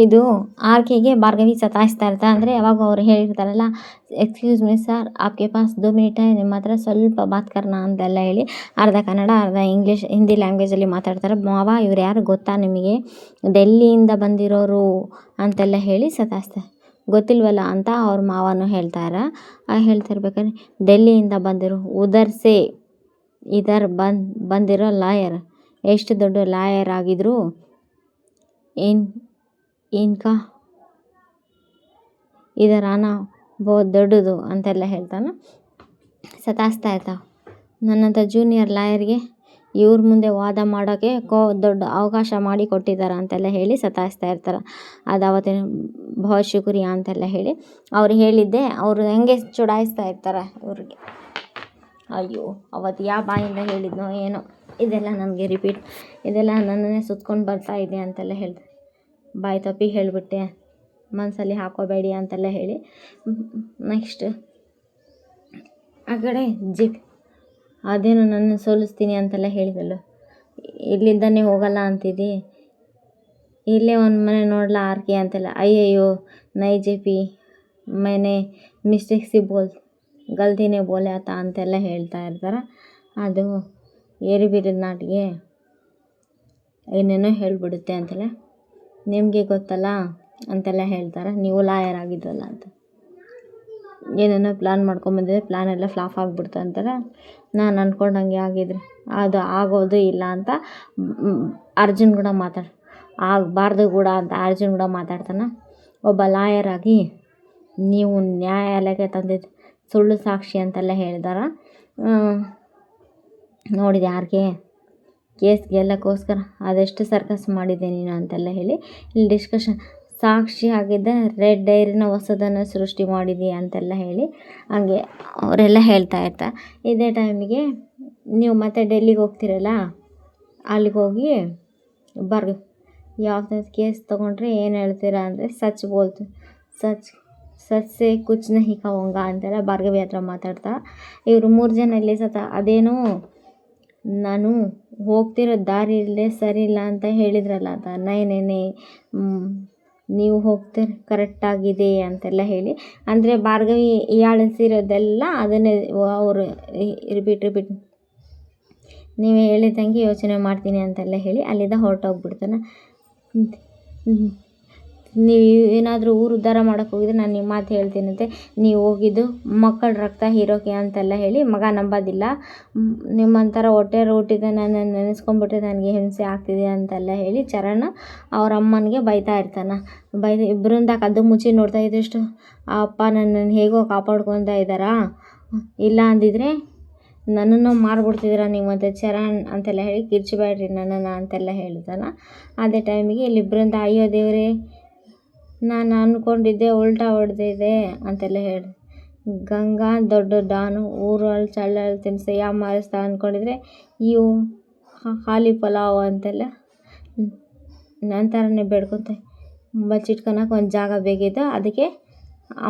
ಇದು ಆರ್ಕೆಗೆ ಭಾರ್ಗವಿ ಸತಾಯಿಸ್ತಾ ಇರ್ತಾರೆ. ಅಂದರೆ ಯಾವಾಗ ಅವ್ರು ಹೇಳಿರ್ತಾರಲ್ಲ, ಎಕ್ಸ್ಕ್ಯೂಸ್ ಮೀ ಸರ್ ಆಪ್ಗೆ ಪಾಸ್ 2 ಮಿನಿಟ್ ನಿಮ್ಮ ಹತ್ರ ಸ್ವಲ್ಪ ಬಾತ್ ಕರ್ನಾ ಅಂತೆಲ್ಲ ಹೇಳಿ ಅರ್ಧ ಕನ್ನಡ ಅರ್ಧ ಇಂಗ್ಲೀಷ್ ಹಿಂದಿ ಲ್ಯಾಂಗ್ವೇಜಲ್ಲಿ ಮಾತಾಡ್ತಾರೆ. ಮಾವ ಇವ್ರು ಯಾರು ಗೊತ್ತಾ ನಿಮಗೆ, ಡೆಲ್ಲಿಯಿಂದ ಬಂದಿರೋರು ಅಂತೆಲ್ಲ ಹೇಳಿ ಸತಾಯಿಸ್ತಾರೆ. ಗೊತ್ತಿಲ್ವಲ್ಲ ಅಂತ ಅವ್ರ ಮಾವನು ಹೇಳ್ತಾರೆ. ಹೇಳ್ತಿರ್ಬೇಕಾದ್ರೆ ಡೆಲ್ಲಿಯಿಂದ ಬಂದಿರೋ ಉದರ್ಸೆ ಬಂದಿರೋ ಲಾಯರ್, ಎಷ್ಟು ದೊಡ್ಡ ಲಾಯರ್ ಆಗಿದ್ರು ಇನ್ಕಾ ಇದರ ಹಣ ಬಹುತ್ ದೊಡ್ಡದು ಅಂತೆಲ್ಲ ಹೇಳ್ತಾನೆ. ಸತಾಯಿಸ್ತಾ ಇರ್ತಾವೆ. ನನ್ನಂಥ ಜೂನಿಯರ್ ಲಾಯರ್ಗೆ ಇವ್ರ ಮುಂದೆ ವಾದ ಮಾಡೋಕ್ಕೆ ದೊಡ್ಡ ಅವಕಾಶ ಮಾಡಿ ಕೊಟ್ಟಿದ್ದಾರೆ ಅಂತೆಲ್ಲ ಹೇಳಿ ಸತಾಯಿಸ್ತಾ ಇರ್ತಾರೆ. ಅದು ಅವತ್ತಿನ ಬಹುತ್ ಶುಕ್ರಿಯ ಅಂತೆಲ್ಲ ಹೇಳಿ ಅವ್ರು ಹೇಳಿದ್ದೆ ಅವರು ಹೆಂಗೆ ಚುಡಾಯಿಸ್ತಾ ಇರ್ತಾರೆ ಇವ್ರಿಗೆ. ಅಯ್ಯೋ ಅವತ್ತು ಯಾವ ಬಾಯಿಂದ ಹೇಳಿದ್ನೋ ಏನೋ, ಇದೆಲ್ಲ ನನಗೆ ರಿಪೀಟ್, ಇದೆಲ್ಲ ನನ್ನನ್ನೇ ಸುತ್ಕೊಂಡು ಬರ್ತಾ ಇದೆ ಅಂತೆಲ್ಲ ಹೇಳ್ತಾರೆ. ಬಾಯಿ ತಪ್ಪಿ ಹೇಳಿಬಿಟ್ಟೆ, ಮನಸ್ಸಲ್ಲಿ ಹಾಕೋಬೇಡಿ ಅಂತೆಲ್ಲ ಹೇಳಿ ನೆಕ್ಸ್ಟ್ ಆ ಕಡೆ ಅದೇನು ನನ್ನ ಸೋಲಿಸ್ತೀನಿ ಅಂತೆಲ್ಲ ಹೇಳಿದಳು. ಇಲ್ಲಿಂದನೇ ಹೋಗಲ್ಲ ಅಂತಿದ್ದಿ, ಇಲ್ಲೇ ಒಂದು ಮನೆ ನೋಡಲ್ಲ ಆರ್ಕೆ ಅಂತೆಲ್ಲ. ಅಯ್ಯಯ್ಯೋ ನೈ ಜೆ ಪಿ ಮನೆ ಮಿಸ್ಟೇಕ್ ಸಿ ಗಲ್ತಿನೇ ಬೋಲೆ ಆತ ಅಂತೆಲ್ಲ ಹೇಳ್ತಾ ಇರ್ತಾರೆ. ಅದು ಏರಿಬಿರಿದ ನಾಟಿಗೆ ಏನೇನೋ ಹೇಳಿಬಿಡುತ್ತೆ ಅಂತೆಲ್ಲ. ನಿಮಗೆ ಗೊತ್ತಲ್ಲ ಅಂತೆಲ್ಲ ಹೇಳ್ತಾರೆ. ನೀವು ಲಾಯರ್ ಆಗಿದ್ರಲ್ಲ ಅಂತ ಏನೇನೋ ಪ್ಲ್ಯಾನ್ ಮಾಡ್ಕೊಂಬಂದಿದ್ದೆ, ಪ್ಲ್ಯಾನ್ ಎಲ್ಲ ಫ್ಲಾಪ್ ಆಗಿಬಿಡ್ತು ಅಂತಾರೆ. ನಾನು ಅಂದ್ಕೊಂಡಂಗೆ ಆಗಿದ್ರೆ ಅದು ಆಗೋದು ಇಲ್ಲ ಅಂತ ಅರ್ಜುನ್ ಕೂಡ ಆಗಬಾರ್ದು ಕೂಡ ಅಂತ ಅರ್ಜುನ್ ಕೂಡ ಮಾತಾಡ್ತಾನೆ. ಒಬ್ಬ ಲಾಯರ್ ಆಗಿ ನೀವು ನ್ಯಾಯಾಲಯಕ್ಕೆ ತಂದಿದ್ದು ಸುಳ್ಳು ಸಾಕ್ಷಿ ಅಂತೆಲ್ಲ ಹೇಳಿದಾರ. ನೋಡಿದೆ ಯಾರಿಗೆ ಕೇಸ್ ಗೆಲ್ಲಕ್ಕೋಸ್ಕರ ಅದೆಷ್ಟು ಸರ್ಕಸ್ ಮಾಡಿದ್ದೆ ನೀನು ಅಂತೆಲ್ಲ ಹೇಳಿ ಇಲ್ಲಿ ಡಿಸ್ಕಷನ್. ಸಾಕ್ಷಿ ಆಗಿದ್ದ ರೆಡ್ ಡೈರಿನ ಹೊಸದನ್ನು ಸೃಷ್ಟಿ ಮಾಡಿದೀಯ ಅಂತೆಲ್ಲ ಹೇಳಿ ಹಂಗೆ ಅವರೆಲ್ಲ ಹೇಳ್ತಾ ಇರ್ತಾರೆ. ಇದೇ ಟೈಮಿಗೆ ನೀವು ಮತ್ತೆ ಡೆಲ್ಲಿಗೆ ಹೋಗ್ತಿರಲ್ಲ, ಅಲ್ಲಿಗೆ ಹೋಗಿ ಯಾವುದಾದ್ರು ಕೇಸ್ ತೊಗೊಂಡ್ರೆ ಏನು ಹೇಳ್ತೀರಾ ಅಂದರೆ ಸಚ್ ಬೋಲ್ತು ಸಚ್ ಸೇ ಕುಚ್ ನಹಿ ಕಹೂಂಗಾ ಅಂತೆಲ್ಲ ಭಾರ್ಗವಿ ಹತ್ರ ಮಾತಾಡ್ತಾ. ಇವರು 3 ಜನ ಇಲ್ಲಿ ಅದೇನೋ ನಾನು ಹೋಗ್ತಿರೋ ದಾರಿ ಇಲ್ಲದೆ ಸರಿ ಇಲ್ಲ ಅಂತ ಹೇಳಿದ್ರಲ್ಲ ಅಂತ, ನೈ ನೀವು ಹೋಗ್ತಿರ ಕರೆಕ್ಟಾಗಿದೆ ಅಂತೆಲ್ಲ ಹೇಳಿ ಅಂದರೆ ಭಾರ್ಗವಿ ಹೀಯಾಳಿಸಿರೋದೆಲ್ಲ ಅದನ್ನೇ ಅವರು ರಿಪೀಟ್ ನೀವೇ ಹೇಳಿದಂಗೆ ಯೋಚನೆ ಮಾಡ್ತೀನಿ ಅಂತೆಲ್ಲ ಹೇಳಿ ಅಲ್ಲಿಂದ ಹೊರಟೋಗ್ಬಿಡ್ತಾನೆ. ನೀವು ಏನಾದರೂ ಊರು ಉದ್ಧಾರ ಮಾಡೋಕ್ಕೆ ಹೋಗಿದ್ರೆ ನಾನು ನಿಮ್ಮ ಮಾತು ಹೇಳ್ತೀನಂತೆ, ನೀವು ಹೋಗಿದ್ದು ಮಕ್ಕಳ ರಕ್ತ ಹೀರೋಕೆ ಅಂತೆಲ್ಲ ಹೇಳಿ ಮಗ ನಂಬೋದಿಲ್ಲ, ನಿಮ್ಮಂಥರ ಹೊಟ್ಟೆಯವ್ರು ಹುಟ್ಟಿದ ನನ್ನ ನೆನೆಸ್ಕೊಂಡ್ಬಿಟ್ರೆ ನನಗೆ ಹಿಂಸೆ ಆಗ್ತಿದೆ ಅಂತೆಲ್ಲ ಹೇಳಿ ಚರಣ್ ಅವ್ರ ಅಮ್ಮನಿಗೆ ಬೈತಾ ಇರ್ತಾನೆ. ಇಬ್ಬರಿಂದ ಕದ್ದು ಮುಚ್ಚಿ ನೋಡ್ತಾ ಇದ್ದಷ್ಟು ಆ ಅಪ್ಪ ನನ್ನನ್ನು ಹೇಗೋ ಕಾಪಾಡ್ಕೊತಾ ಇದ್ದಾರಾ, ಇಲ್ಲ ಅಂದಿದ್ರೆ ನನ್ನನ್ನು ಮಾರ್ಬಿಡ್ತಿದ್ದೀರ ನೀವು ಅಂತ ಚರಣ್ ಅಂತೆಲ್ಲ ಹೇಳಿ ಕಿರ್ಚಬೇಡ್ರಿ ನನ್ನನ್ನು ಅಂತೆಲ್ಲ ಹೇಳ್ತಾನೆ. ಅದೇ ಟೈಮಿಗೆ ಇಲ್ಲಿಬ್ಬರಿಂದ ಅಯ್ಯೋ ದೇವರೇ ನಾನು ಅಂದ್ಕೊಂಡಿದ್ದೆ ಉಲ್ಟಾ ಹೊಡೆದಿದೆ ಅಂತೆಲ್ಲ ಹೇಳಿ ಗಂಗಾ ದೊಡ್ಡ ಡಾನು ಊರಲ್ಲಿ ಚಳ್ಳಲ್ಲಿ ತಿನ್ನಿಸಿ ಮಾರಿಸ್ತಾ ಅಂದ್ಕೊಂಡಿದ್ರೆ ಇವು ಖಾಲಿ ಪಲಾವ್ ಅಂತೆಲ್ಲ ನಂತರನೇ ಬೇಡ್ಕೊತೆ ಬಚ್ಚಿಟ್ಕೊಳಕ್ಕೆ ಒಂದು ಜಾಗ ಬೇಕಿತ್ತು, ಅದಕ್ಕೆ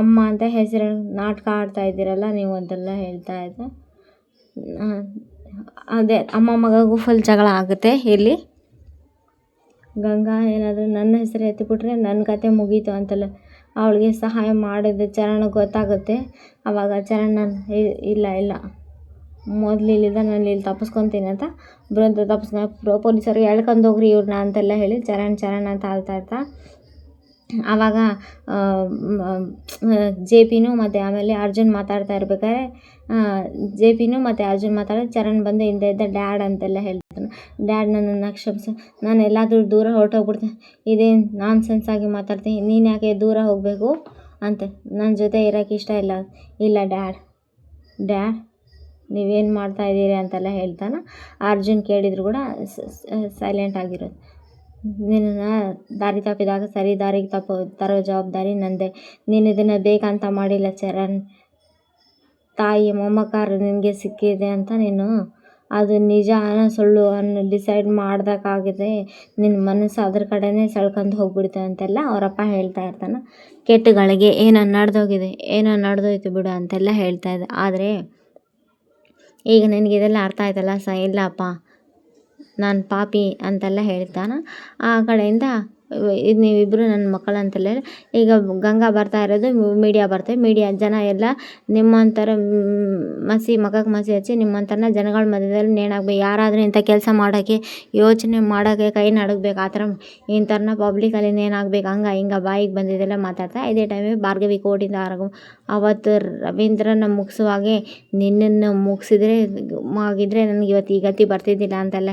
ಅಮ್ಮ ಅಂತ ಹೆಸರು ನಾಟಕ ಆಡ್ತಾ ಇದ್ದೀರಲ್ಲ ನೀವು ಅಂತೆಲ್ಲ ಹೇಳ್ತಾ ಇದ್ದೆ. ಅದೇ ಅಮ್ಮ ಮಗಗೂ ಫುಲ್ ಜಗಳ ಆಗುತ್ತೆ. ಇಲ್ಲಿ ಗಂಗಾ ಏನಾದರೂ ನನ್ನ ಹೆಸರು ಎತ್ತಿಬಿಟ್ರೆ ನನ್ನ ಕತೆ ಮುಗೀತು ಅಂತೆಲ್ಲ ಅವಳಿಗೆ ಸಹಾಯ ಮಾಡಿದ ಚರಣ್ ಗೊತ್ತಾಗುತ್ತೆ. ಆವಾಗ ಚರಣ್ ನಾನು ಇಲ್ಲ ಮೊದಲು ಇಲ್ಲಿಂದ ನಾನು ಇಲ್ಲಿ ತಪ್ಪಿಸ್ಕೊತೀನಿ ಅಂತ ಬೃಂದ ಪೊಲೀಸರು ಎಳ್ಕೊಂಡೋಗ್ರಿ ಇವ್ರನ್ನ ಅಂತೆಲ್ಲ ಹೇಳಿ ಚರಣ್ ಅಂತ ಆಳ್ತಾ ಇರ್ತಾ. ಆವಾಗ ಜೆ ಪಿನೂ ಮತ್ತು ಆಮೇಲೆ ಅರ್ಜುನ್ ಮಾತಾಡ್ತಾ ಇರ್ಬೇಕಾದ್ರೆ ಜೆ ಪಿನೂ ಮತ್ತು ಅರ್ಜುನ್ ಮಾತಾಡೋದು ಚರಣ್ ಬಂದು ಹಿಂದೆ ಇದ್ದ ಡ್ಯಾಡ್ ಅಂತೆಲ್ಲ ಹೇಳ್ತಾನೆ. ಡ್ಯಾಡ್ ನನ್ನನ್ನು ಕ್ಷಮಿಸು, ನಾನು ಎಲ್ಲಾದರೂ ದೂರ ಹೊರಟೋಗ್ಬಿಡ್ತೀನಿ, ಇದೇನು ನಾನ್ ಸೆನ್ಸ್ ಆಗಿ ಮಾತಾಡ್ತೀನಿ, ನೀನು ಯಾಕೆ ದೂರ ಹೋಗಬೇಕು ಅಂತ, ನನ್ನ ಜೊತೆ ಇರೋಕ್ಕೆ ಇಷ್ಟ ಇಲ್ಲ ಡ್ಯಾಡ್ ನೀವೇನು ಮಾಡ್ತಾ ಇದ್ದೀರಿ ಅಂತೆಲ್ಲ ಹೇಳ್ತಾನೆ. ಅರ್ಜುನ್ ಕೇಳಿದ್ರು ಕೂಡ ಸೈಲೆಂಟ್ ಆಗಿರೋದು. ನಿನ್ನನ್ನು ದಾರಿ ತಪ್ಪಿದಾಗ ಸರಿ ದಾರಿಗೆ ತರೋ ಜವಾಬ್ದಾರಿ ನಂದೇ, ನೀನು ಇದನ್ನು ಬೇಕಂತ ಮಾಡಿಲ್ಲ ಚರಣ್, ತಾಯಿ ಮಮಕಾರ ನಿನಗೆ ಸಿಕ್ಕಿದೆ ಅಂತ ನೀನು ಅದು ನಿಜ ಸುಳ್ಳು ಡಿಸೈಡ್ ಮಾಡ್ದಕ್ಕಾಗಿದೆ, ನಿನ್ನ ಮನಸ್ಸು ಅದ್ರ ಕಡೆನೇ ಸೆಳ್ಕೊಂಡು ಹೋಗ್ಬಿಡ್ತು ಅಂತೆಲ್ಲ ಅವರಪ್ಪ ಹೇಳ್ತಾ ಇರ್ತಾನೆ. ಕೆಟ್ಟಗಳಿಗೆ ಏನೋ ನಡೆದೋಯ್ತು ಬಿಡು ಅಂತೆಲ್ಲ ಹೇಳ್ತಾ ಇದ್ದೆ. ಆದರೆ ಈಗ ನಿನಗಿದೆಲ್ಲ ಅರ್ಥ ಆಯ್ತಲ್ಲ ಇಲ್ಲಪ್ಪ ನಾನು ಪಾಪಿ ಅಂತೆಲ್ಲ ಹೇಳ್ತಾನೆ. ಆ ಕಡೆಯಿಂದ ಇದು ನೀವಿಬ್ಬರು ನನ್ನ ಮಕ್ಕಳು ಅಂತೆಲ್ಲ ಹೇಳಿ ಈಗ ಗಂಗಾ ಬರ್ತಾ ಇರೋದು ಮೀಡಿಯಾ ಬರ್ತವೆ. ಮೀಡಿಯಾ ಜನ ಎಲ್ಲ ನಿಮ್ಮಂಥರ ಮಖಕ್ಕೆ ಮಸಿ ಹಚ್ಚಿ ನಿಮ್ಮಂಥರನ್ನ ಜನಗಳ ಮಧ್ಯದಲ್ಲಿ ನೇಣಾಕ್ಬೇಕು. ಯಾರಾದರೂ ಇಂಥ ಕೆಲಸ ಮಾಡೋಕ್ಕೆ ಯೋಚನೆ ಮಾಡೋಕ್ಕೆ ಕೈ ನಡುಗಬೇಕು. ಆ ಥರ ಇಂಥವ್ರನ್ನ ಪಬ್ಲಿಕಲ್ಲಿ ನೇಣಾಕ್ಬೇಕು ಹಿಂಗೆ ಬಾಯಿಗೆ ಬಂದಿದ್ದೆಲ್ಲ ಮಾತಾಡ್ತಾ ಇದೇ ಟೈಮಿಗೆ ಭಾರ್ಗವಿ ಕೋರ್ಟಿಂದ ಅವತ್ತು ರವೀಂದ್ರನ ಮುಗಿಸುವಾಗೆ ನಿನ್ನನ್ನು ಆಗಿದ್ರೆ ನನಗೆ ಇವತ್ತು ಈ ಗತಿ ಬರ್ತಿದ್ದಿಲ್ಲ ಅಂತೆಲ್ಲ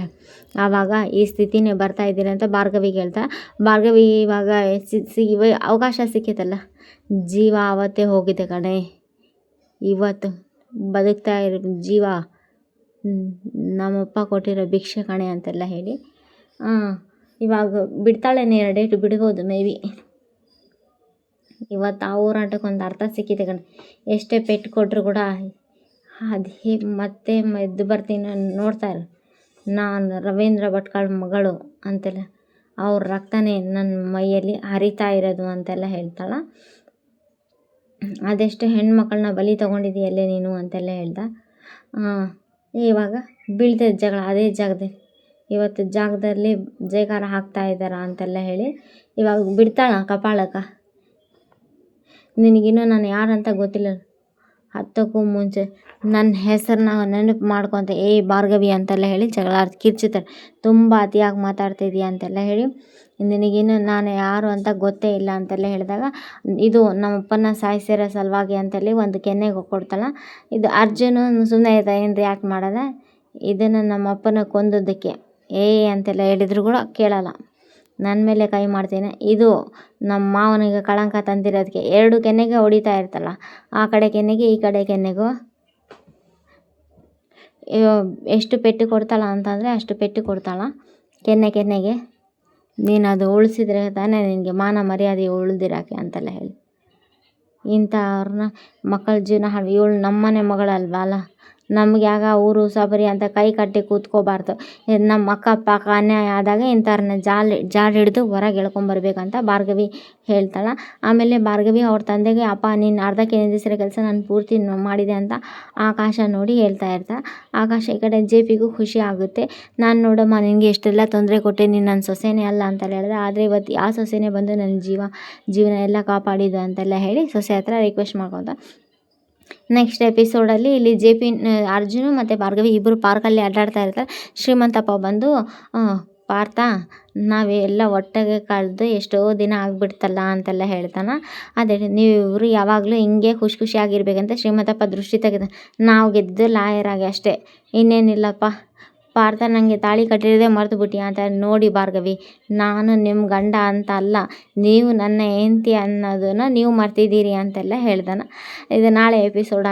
ಆವಾಗ ಈ ಸ್ಥಿತಿನೇ ಬರ್ತಾ ಇದ್ದಿಲ್ಲ ಅಂತ ಭಾರ್ಗವಿಗೆ ಹೇಳ್ತಾ, ಭಾರ್ಗವಿ ಇವಾಗ ಅವಕಾಶ ಸಿಕ್ಕಿತಲ್ಲ, ಜೀವ ಆವತ್ತೇ ಹೋಗಿದೆ ಕಣೆ, ಇವತ್ತು ಬದುಕ್ತಾ ಇರೋ ಜೀವ ನಮ್ಮಪ್ಪ ಕೊಟ್ಟಿರೋ ಭಿಕ್ಷೆ ಕಣೆ ಅಂತೆಲ್ಲ ಹೇಳಿ ಇವಾಗ ಬಿಡ್ತಾಳೇನೆ, 2 ಡೇಟ್ ಬಿಡ್ಬೋದು ಮೇ ಬಿ. ಇವತ್ತು ಆ ಹೋರಾಟಕ್ಕೊಂದು ಅರ್ಥ ಸಿಕ್ಕಿದೆ ಕಣೆ. ಎಷ್ಟೇ ಪೆಟ್ಟು ಕೊಟ್ಟರು ಕೂಡ ಅದು ಮತ್ತೆ ಎದ್ದು ಬರ್ತೀನಿ ನೋಡ್ತಾರೆ, ನಾನು ರವೀಂದ್ರ ಭಟ್ಕಳ ಮಗಳು ಅಂತೆಲ್ಲ, ಅವ್ರ ರಕ್ತನೇ ನನ್ನ ಮೈಯಲ್ಲಿ ಹರಿತಾ ಇರೋದು ಅಂತೆಲ್ಲ ಹೇಳ್ತಾಳೆ. ಅದೆಷ್ಟು ಹೆಣ್ಮಕ್ಳನ್ನ ಬಲಿ ತೊಗೊಂಡಿದ್ದೀಯಲ್ಲೇ ನೀನು ಅಂತೆಲ್ಲ ಹೇಳ್ದ. ಇವಾಗ ಬೀಳ್ತದೆ ಜಗಳ ಅದೇ ಜಾಗದಲ್ಲಿ, ಇವತ್ತು ಜಾಗದಲ್ಲಿ ಜಯಕಾರ ಹಾಕ್ತಾ ಇದ್ದಾರ ಅಂತೆಲ್ಲ ಹೇಳಿ ಇವಾಗ ಬಿಡ್ತಾಳ ಕಪಾಳಕ್ಕೆ. ನಿನಗಿನ್ನೂ ನಾನು ಯಾರಂತ ಗೊತ್ತಿಲ್ಲ, ಹತ್ತಕ್ಕೂ ಮುಂಚೆ ನನ್ನ ಹೆಸರನ್ನ ನೆನಪು ಮಾಡ್ಕೊತ ಭಾರ್ಗವಿ ಅಂತೆಲ್ಲ ಹೇಳಿ ಜಗಳ ಕಿರ್ಚುತ್ತಾರೆ. ತುಂಬ ಅತಿಯಾಗಿ ಮಾತಾಡ್ತಿದ್ದೀಯ ಅಂತೆಲ್ಲ ಹೇಳಿ, ನಿನಗಿನ್ನೂ ನಾನು ಯಾರು ಅಂತ ಗೊತ್ತೇ ಇಲ್ಲ ಅಂತೆಲ್ಲ ಹೇಳಿದಾಗ, ಇದು ನಮ್ಮಪ್ಪನ ಸಾಯಿಸಿರೋ ಸಲುವಾಗಿ ಅಂತೇಳಿ ಒಂದು ಕೆನ್ನೆಗೆ ಕೊಡ್ತಾಳೆ. ಇದು ಅರ್ಜುನ ಸುಮ್ಮನೆ ಏನು ರಿಯಾಕ್ಟ್ ಮಾಡೋದ, ಇದನ್ನು ನಮ್ಮಪ್ಪನ ಕೊಂದದ್ದಕ್ಕೆ ಅಂತೆಲ್ಲ ಹೇಳಿದ್ರು ಕೂಡ ಕೇಳಲ್ಲ, ನನ್ನ ಮೇಲೆ ಕೈ ಮಾಡ್ತೀನಿ, ಇದು ನಮ್ಮ ಮಾವನಿಗೆ ಕಳಂಕ ತಂದಿರೋದಕ್ಕೆ 2 ಕೆನ್ನೆಗೆ ಹೊಡಿತಾ ಇರ್ತಲ್ಲ, ಆ ಕಡೆ ಕೆನ್ನೆಗೆ ಈ ಕಡೆ ಕೆನ್ನೆಗೂ ಎಷ್ಟು ಪೆಟ್ಟು ಕೊಡ್ತಾಳ ಅಂತಂದರೆ ಅಷ್ಟು ಪೆಟ್ಟು ಕೊಡ್ತಾಳ ಕೆನ್ನೆಗೆ. ನೀನು ಅದು ಉಳಿಸಿದ್ರೆ ತಾನೇ ನಿನಗೆ ಮಾನ ಮರ್ಯಾದೆ ಉಳಿದಿರೋಕ್ಕೆ ಅಂತೆಲ್ಲ ಹೇಳಿ ಇಂಥವ್ರನ್ನ ಮಕ್ಕಳ ಜೀವನ ಹಾಳು. ಇವಳು ನಮ್ಮನೆ ಮಗಳಲ್ವ ಅಲ್ಲ, ನಮ್ಗೆ ಯಾಗ ಊರು ಸಬರಿ ಅಂತ ಕೈ ಕಟ್ಟಿ ಕೂತ್ಕೋಬಾರ್ದು. ನಮ್ಮ ಅಕ್ಕಪಕ್ಕ ಅನ್ಯಾಯ ಆದಾಗ ಇಂಥವ್ರನ್ನ ಜಾಲ ಹಿಡಿದು ಹೊರಗೆ ಎಳ್ಕೊಂಬರ್ಬೇಕಂತ ಭಾರ್ಗವಿ ಹೇಳ್ತಾಳೆ. ಆಮೇಲೆ ಭಾರ್ಗವಿ ಅವ್ರ ತಂದೆಗೆ, ಅಪ್ಪ ನೀನು ಅರ್ಧಕ್ಕೆ ನಿಂದಿಸಿರೋ ಕೆಲಸ ನಾನು ಪೂರ್ತಿ ಮಾಡಿದೆ ಅಂತ ಆಕಾಶ ನೋಡಿ ಹೇಳ್ತಾ ಇರ್ತಾಳೆ. ಆಕಾಶ ಈ ಕಡೆ JPಗೂ ಖುಷಿ ಆಗುತ್ತೆ. ನಾನು ನೋಡಮ್ಮ ನಿನಗೆ ಎಷ್ಟೆಲ್ಲ ತೊಂದರೆ ಕೊಟ್ಟೆ, ನೀನು ನನ್ನ ಸೊಸೆನೇ ಅಲ್ಲ ಅಂತೆಲ್ಲ ಹೇಳಿದೆ, ಆದರೆ ಇವತ್ತು ಆ ಸೊಸೆನೇ ಬಂದು ನನ್ನ ಜೀವನ ಎಲ್ಲ ಕಾಪಾಡಿದ್ದು ಅಂತೆಲ್ಲ ಹೇಳಿ ಸೊಸೆ ಹತ್ರ ರಿಕ್ವೆಸ್ಟ್ ಮಾಡ್ಕೊತ ನೆಕ್ಸ್ಟ್ ಎಪಿಸೋಡಲ್ಲಿ ಇಲ್ಲಿ ಅರ್ಜುನು ಮತ್ತು ಭಾರ್ಗವಿ ಇಬ್ಬರು ಪಾರ್ಕಲ್ಲಿ ಅಡ್ಡಾಡ್ತಾ ಇರ್ತಾರೆ. ಶ್ರೀಮಂತಪ್ಪ ಬಂದು, ಪಾರ್ಥ ನಾವೆಲ್ಲ ಒಟ್ಟಿಗೆ ಕಳೆದು ಎಷ್ಟೋ ದಿನ ಆಗಿಬಿಡ್ತಲ್ಲ ಅಂತೆಲ್ಲ ಹೇಳ್ತಾನೆ. ಅದೇ ನೀವಿಬ್ಬರು ಯಾವಾಗಲೂ ಹಿಂಗೆ ಖುಷಿಯಾಗಿರ್ಬೇಕಂತ ಶ್ರೀಮಂತಪ್ಪ ದೃಷ್ಟಿ ತೆಗೆದ, ನಾವು ಗೆದ್ದು ಲಾಯರ್ ಆಗಿ ಅಷ್ಟೇ, ಇನ್ನೇನಿಲ್ಲಪ್ಪ. ಪಾರ್ಥ ನನಗೆ ತಾಳಿ ಕಟ್ಟಿರೋದೇ ಮರೆತು ಬಿಟ್ಟು ಅಂತ ನೋಡಿ ಭಾರ್ಗವಿ, ನಾನು ನಿಮ್ಮ ಗಂಡ ಅಂತ ಅಲ್ಲ, ನೀವು ನನ್ನ ಹೆಂಡತಿ ಅನ್ನೋದನ್ನು ನೀವು ಮರ್ತಿದ್ದೀರಿ ಅಂತೆಲ್ಲ ಹೇಳ್ದಾನೆ. ಇದು ನಾಳೆ ಎಪಿಸೋಡ್